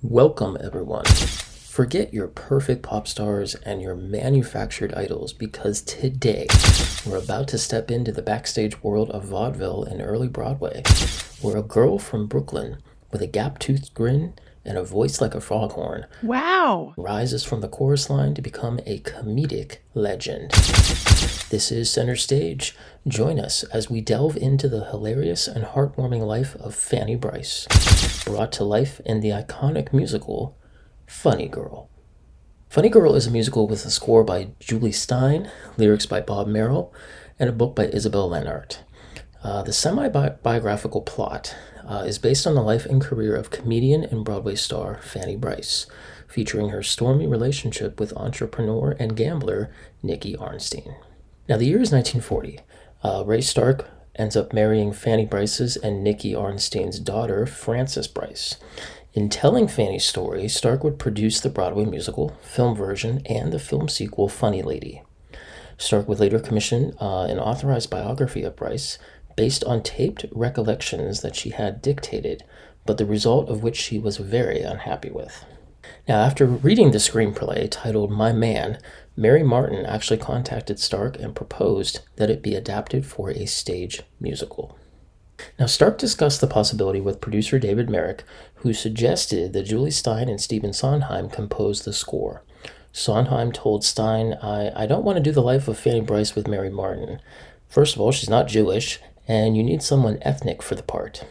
Welcome, everyone. Forget your perfect pop stars and your manufactured idols because today we're about to step into the backstage world of vaudeville and early Broadway, where a girl from Brooklyn with a gap-toothed grin and a voice like a foghorn Wow. rises from the chorus line to become a comedic legend. This is Center Stage. Join us as we delve into the hilarious and heartwarming life of Fanny Brice, brought to life in the iconic musical Funny Girl. Funny Girl is a musical with a score by Julie Stein, lyrics by Bob Merrill, and a book by Isabel Lennart. The semi-biographical plot is based on the life and career of comedian and Broadway star Fanny Brice, featuring her stormy relationship with entrepreneur and gambler Nicky Arnstein. Now, the year is 1940. Ray Stark ends up marrying Fanny Brice's and Nicky Arnstein's daughter, Frances Brice. In telling Fanny's story, Stark would produce the Broadway musical, film version, and the film sequel Funny Lady. Stark would later commission an authorized biography of Brice based on taped recollections that she had dictated, but the result of which she was very unhappy with. Now, after reading the screenplay titled My Man, Mary Martin actually contacted Stark and proposed that it be adapted for a stage musical. Now, Stark discussed the possibility with producer David Merrick, who suggested that Julie Stein and Stephen Sondheim compose the score. Sondheim told Stein, I don't want to do the life of Fanny Brice with Mary Martin. First of all, she's not Jewish, and you need someone ethnic for the part.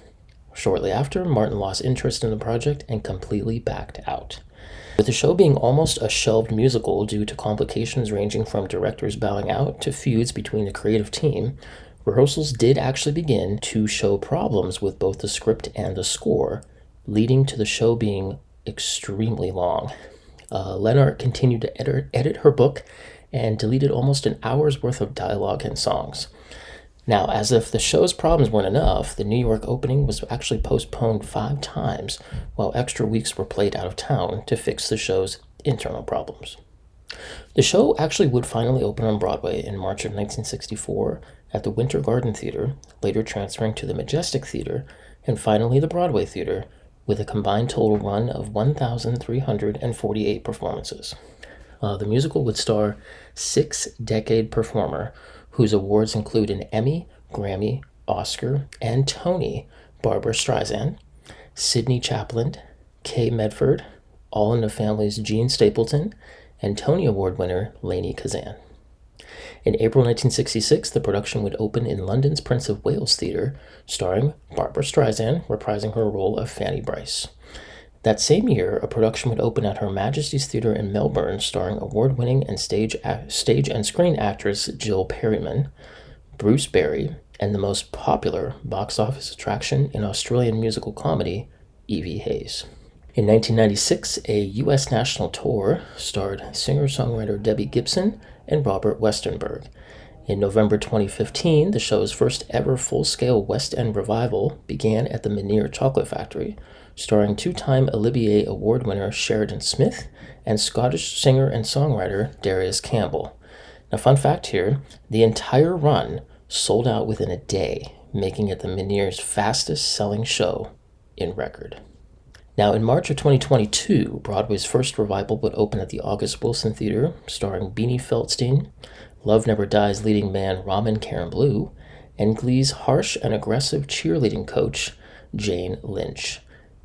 Shortly after, Martin lost interest in the project and completely backed out. With the show being almost a shelved musical due to complications ranging from directors bowing out to feuds between the creative team, rehearsals did actually begin to show problems with both the script and the score, leading to the show being extremely long. Lennart continued to edit her book and deleted almost an hour's worth of dialogue and songs. Now, as if the show's problems weren't enough, the New York opening was actually postponed 5 times, while extra weeks were played out of town to fix the show's internal problems. The show actually would finally open on Broadway in March of 1964 at the Winter Garden Theater, later transferring to the Majestic Theater, and finally the Broadway Theater, with a combined total run of 1,348 performances. The musical would star 6-decade performer whose awards include an Emmy, Grammy, Oscar, and Tony, Barbra Streisand, Sidney Chaplin, Kay Medford, All in the Family's Gene Stapleton, and Tony Award winner Lainie Kazan. In April 1966, the production would open in London's Prince of Wales Theatre, starring Barbra Streisand reprising her role of Fanny Brice. That same year, a production would open at Her Majesty's Theatre in Melbourne, starring award-winning and stage and screen actress Jill Perryman, Bruce Berry, and the most popular box office attraction in Australian musical comedy, Evie Hayes. In 1996, a U.S. national tour starred singer-songwriter Debbie Gibson and Robert Westenberg. In November 2015, the show's first ever full-scale West End revival began at the Menier Chocolate Factory, starring 2-time Olivier Award winner Sheridan Smith and Scottish singer and songwriter Darius Campbell. Now, fun fact here, the entire run sold out within a day, making it the Menier's fastest-selling show in record. Now, in March of 2022, Broadway's first revival would open at the August Wilson Theater, starring Beanie Feldstein, Love Never Dies leading man Ramen Karen Blue, and Glee's harsh and aggressive cheerleading coach, Jane Lynch.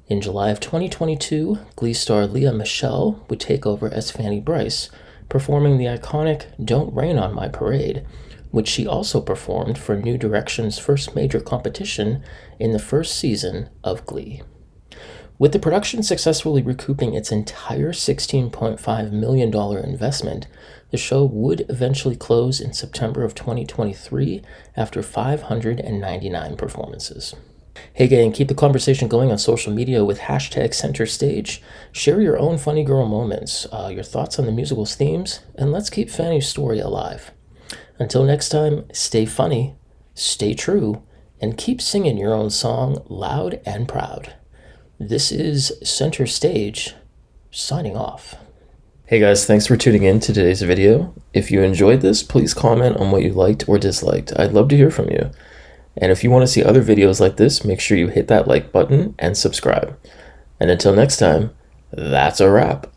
In July of 2022, Glee star Lea Michele would take over as Fanny Brice, performing the iconic Don't Rain on My Parade, which she also performed for New Direction's first major competition in the first season of Glee. With the production successfully recouping its entire $16.5 million investment, the show would eventually close in September of 2023 after 599 performances. Hey gang, keep the conversation going on social media with #CenterStage. Share your own Funny Girl moments, your thoughts on the musical's themes, and let's keep Fanny's story alive. Until next time, stay funny, stay true, and keep singing your own song loud and proud. This is Center Stage, signing off. Hey guys, thanks for tuning in to today's video. If you enjoyed this, please comment on what you liked or disliked. I'd love to hear from you. And if you want to see other videos like this, make sure you hit that like button and subscribe. And until next time, That's a wrap.